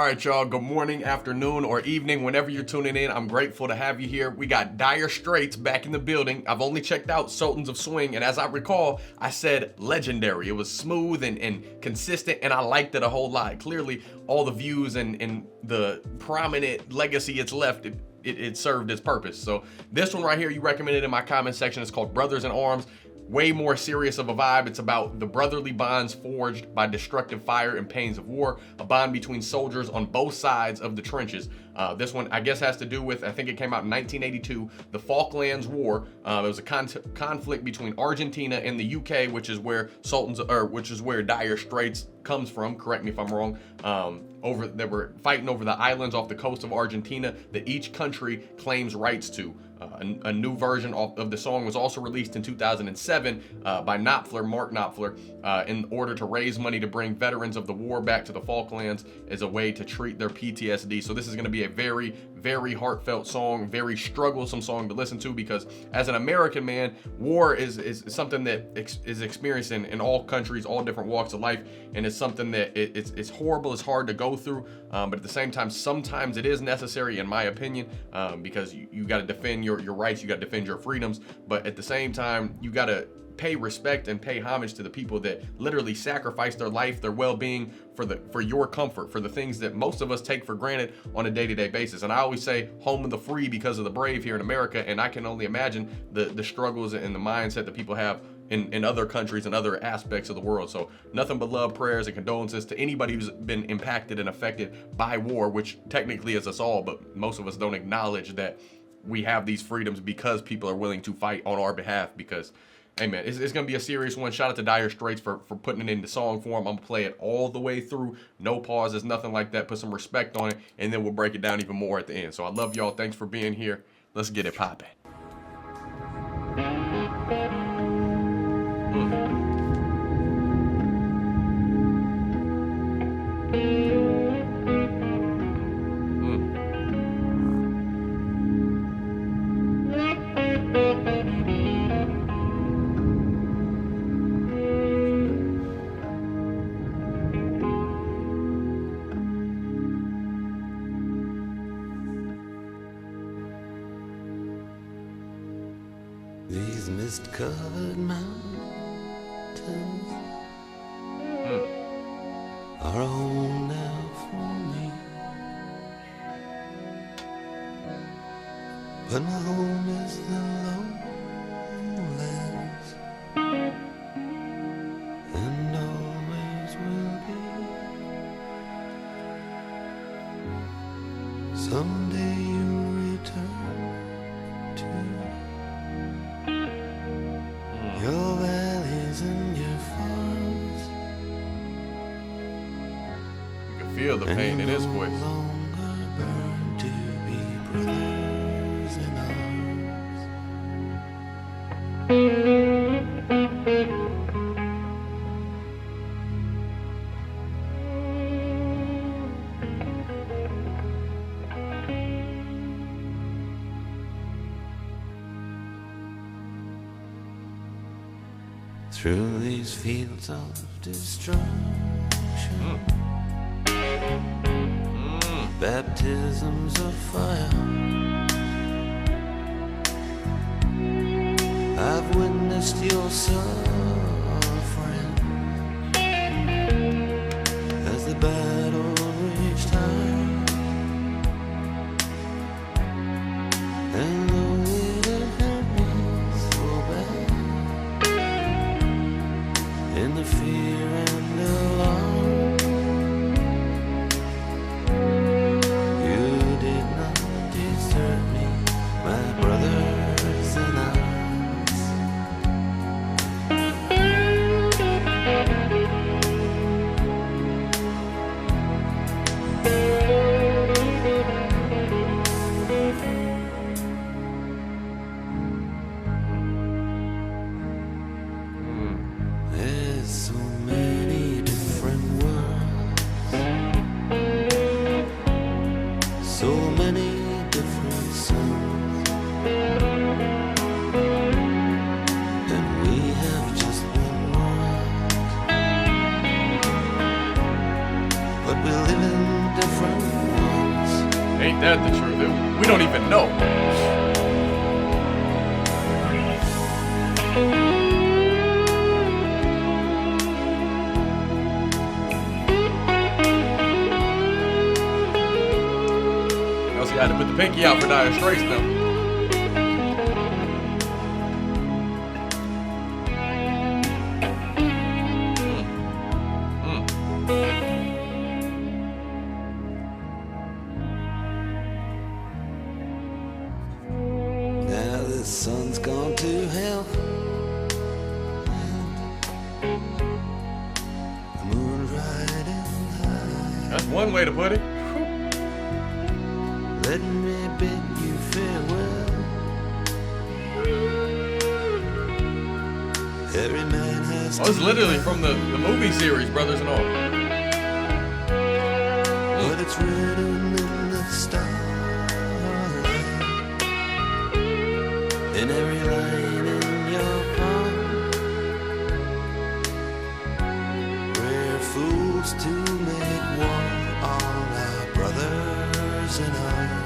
right, y'all. Good morning, afternoon, or evening, whenever you're tuning in. I'm grateful to have you here. We got Dire Straits back in the building. I've only checked out Sultans of Swing, and as I recall, I said legendary. It was smooth and consistent, and I liked it a whole lot. Clearly, all the views and the prominent legacy it's left, it served its purpose. So this one right here, you recommended in my comment section. It's called Brothers in Arms. Way more serious of a vibe. It's about the brotherly bonds forged by destructive fire and pains of war, a bond between soldiers on both sides of the trenches. This one, I guess, has to do with, I think it came out in 1982, the Falklands War. It was a conflict between Argentina and the UK, which is where Dire Straits comes from. Correct me if I'm wrong. They were fighting over the islands off the coast of Argentina that each country claims rights to. A new version of the song was also released in 2007 by Mark Knopfler, in order to raise money to bring veterans of the war back to the Falklands as a way to treat their PTSD. So this is going to be a very, very heartfelt song, very strugglesome song to listen to, because as an American man, war is something that is experienced in all countries, all different walks of life, and it's something that it's horrible, it's hard to go through, but at the same time, sometimes it is necessary, in my opinion, because you got to defend your rights, you got to defend your freedoms, but at the same time, you got to pay respect and pay homage to the people that literally sacrifice their life, their well-being for your comfort, for the things that most of us take for granted on a day-to-day basis. And I always say home of the free because of the brave here in America, and I can only imagine the struggles and the mindset that people have in other countries and other aspects of the world. So nothing but love, prayers, and condolences to anybody who's been impacted and affected by war, which technically is us all, but most of us don't acknowledge that we have these freedoms because people are willing to fight on our behalf. Because, hey man, it's gonna be a serious one. Shout out to Dire Straits for putting it into song form. I'm gonna play it all the way through, no pauses, nothing like that. Put some respect on it, and then we'll break it down even more at the end. So I love y'all. Thanks for being here. Let's get it poppin'. These mist-covered mountains are a home now for me, but my home is the lowlands, and always will be. Someday you'll return to your valleys and your farms. You can feel the pain in his voice. No longer burn to be brothers in through these fields of destruction, baptisms of fire, I've witnessed your suffering as the battle reached high, and though it had hurt me so bad, in the fear and alarm, you did not desert me, my brothers in arms. that the truth? We don't even know. I had to put the pinky out for Dire Straits now. Now the sun's gone to hell. The moon's riding high. That's one way to put it. Let me bid you farewell. Every man has Oh, it's literally from the movie series, Brothers in Arms. but it's written in the starlight. In every line in your palm. We're fools to make war on our brothers in arms.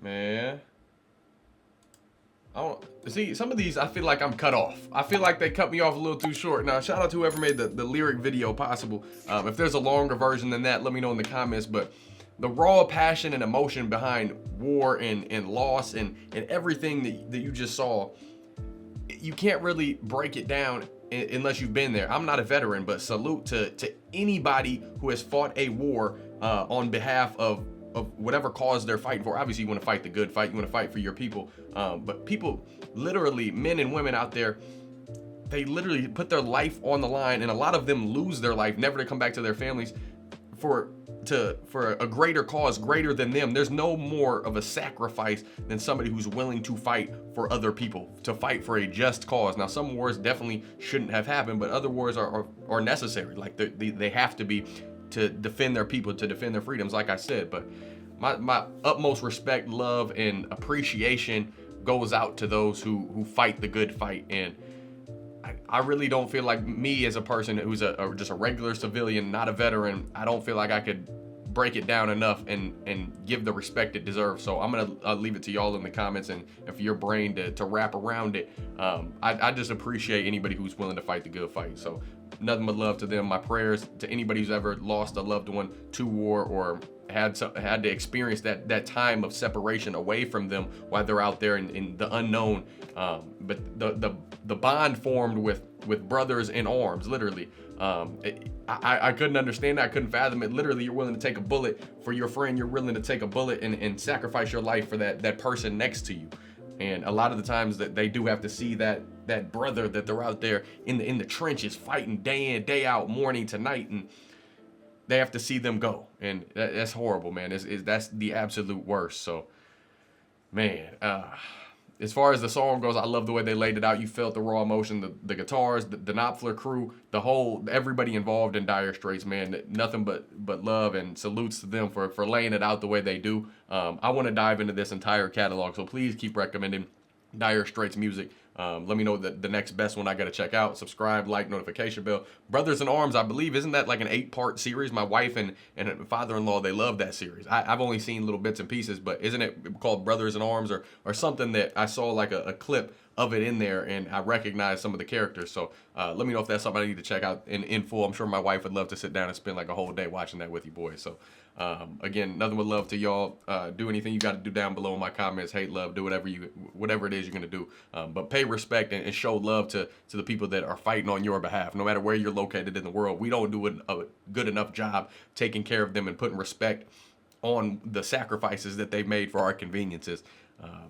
Man. I don't see some of these. I feel like I'm cut off. I feel like they cut me off a little too short. Now, shout out to whoever made the lyric video possible. If there's a longer version than that, let me know in the comments. But the raw passion and emotion behind war and loss and everything that you just saw, you can't really break it down unless you've been there. I'm not a veteran, but salute to anybody who has fought a war on behalf of whatever cause they're fighting for. Obviously, you want to fight the good fight. You want to fight for your people. But people, literally, men and women out there, they literally put their life on the line, and a lot of them lose their life, never to come back to their families for a greater cause, greater than them. There's no more of a sacrifice than somebody who's willing to fight for other people, to fight for a just cause. Now, some wars definitely shouldn't have happened, but other wars are necessary. Like they have to be, to defend their people, to defend their freedoms, like I said. But my utmost respect, love, and appreciation goes out to those who fight the good fight. And I really don't feel like, me as a person who's just a regular civilian, not a veteran, I don't feel like I could break it down enough and give the respect it deserves. So I'm gonna leave it to y'all in the comments, and for your brain to wrap around it. I just appreciate anybody who's willing to fight the good fight. So nothing but love to them. My prayers to anybody who's ever lost a loved one to war or had to experience that time of separation away from them while they're out there in the unknown. But the bond formed with brothers in arms, literally. I couldn't understand that. I couldn't fathom it. Literally, you're willing to take a bullet for your friend. You're willing to take a bullet and sacrifice your life for that person next to you. And a lot of the times that they do have to see that brother, that they're out there in the trenches fighting day in, day out, morning to night, and they have to see them go. And that's horrible, man. That's the absolute worst. So, man, as far as the song goes, I love the way they laid it out. You felt the raw emotion, the guitars, the Knopfler crew, everybody involved in Dire Straits, man. Nothing but love and salutes to them for laying it out the way they do. I want to dive into this entire catalog, so please keep recommending Dire Straits music. Let me know the next best one I got to check out. Subscribe, like, notification bell. Brothers in Arms, I believe, isn't that like an 8-part series? My wife and father-in-law, they love that series. I've only seen little bits and pieces, but isn't it called Brothers in Arms or something that I saw like a clip of it in there, and I recognized some of the characters. So let me know if that's something I need to check out in full. I'm sure my wife would love to sit down and spend like a whole day watching that with you boys. So again, nothing but love to y'all. Do anything you got to do down below in my comments. Hate, love, do whatever it is you're gonna do. But pay respect and show love to the people that are fighting on your behalf, no matter where you're located in the world. We don't do a good enough job taking care of them and putting respect on the sacrifices that they've made for our conveniences.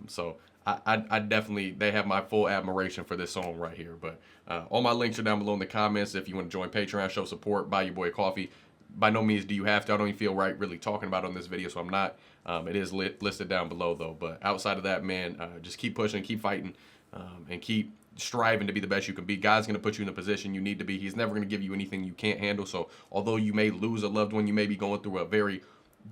So I definitely, they have my full admiration for this song right here. But all my links are down below in the comments. If you want to join Patreon, show support, buy your boy a coffee. By no means do you have to. I don't even feel right really talking about it on this video, so I'm not. It is listed down below though. But outside of that, man, just keep pushing, keep fighting, and keep striving to be the best you can be. God's going to put you in a position you need to be. He's never going to give you anything you can't handle. So although you may lose a loved one, you may be going through a very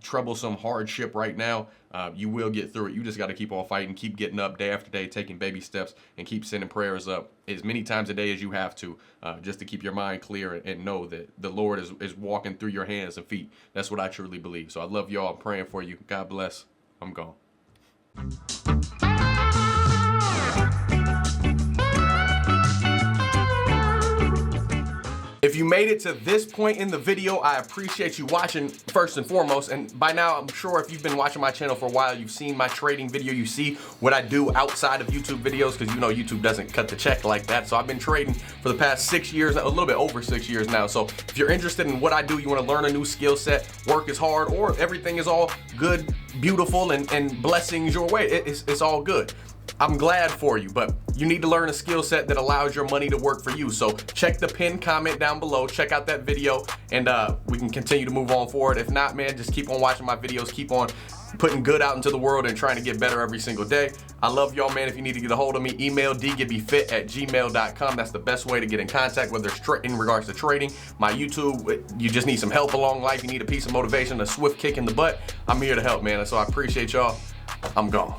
troublesome hardship right now, you will get through it. You just got to keep on fighting, keep getting up day after day, taking baby steps, and keep sending prayers up as many times a day as you have to, just to keep your mind clear and know that the Lord is walking through your hands and feet. That's what I truly believe. So I love y'all. I'm praying for you. God bless. I'm gone. If you made it to this point in the video, I appreciate you watching first and foremost. And by now, I'm sure if you've been watching my channel for a while, you've seen my trading video. You see what I do outside of YouTube videos, because you know YouTube doesn't cut the check like that. So I've been trading for the past 6 years, a little bit over 6 years now. So if you're interested in what I do, you want to learn a new skill set, work is hard, or everything is all good, beautiful, and blessings your way, it's all good. I'm glad for you, but you need to learn a skill set that allows your money to work for you. So check the pinned comment down below, check out that video, and we can continue to move on forward. If not, man, just keep on watching my videos, keep on putting good out into the world and trying to get better every single day. I love y'all, man. If you need to get a hold of me, email dgibbyfit@gmail.com. That's the best way to get in contact, whether it's in regards to trading. My YouTube, you just need some help along life, you need a piece of motivation, a swift kick in the butt, I'm here to help, man. So I appreciate y'all. I'm gone.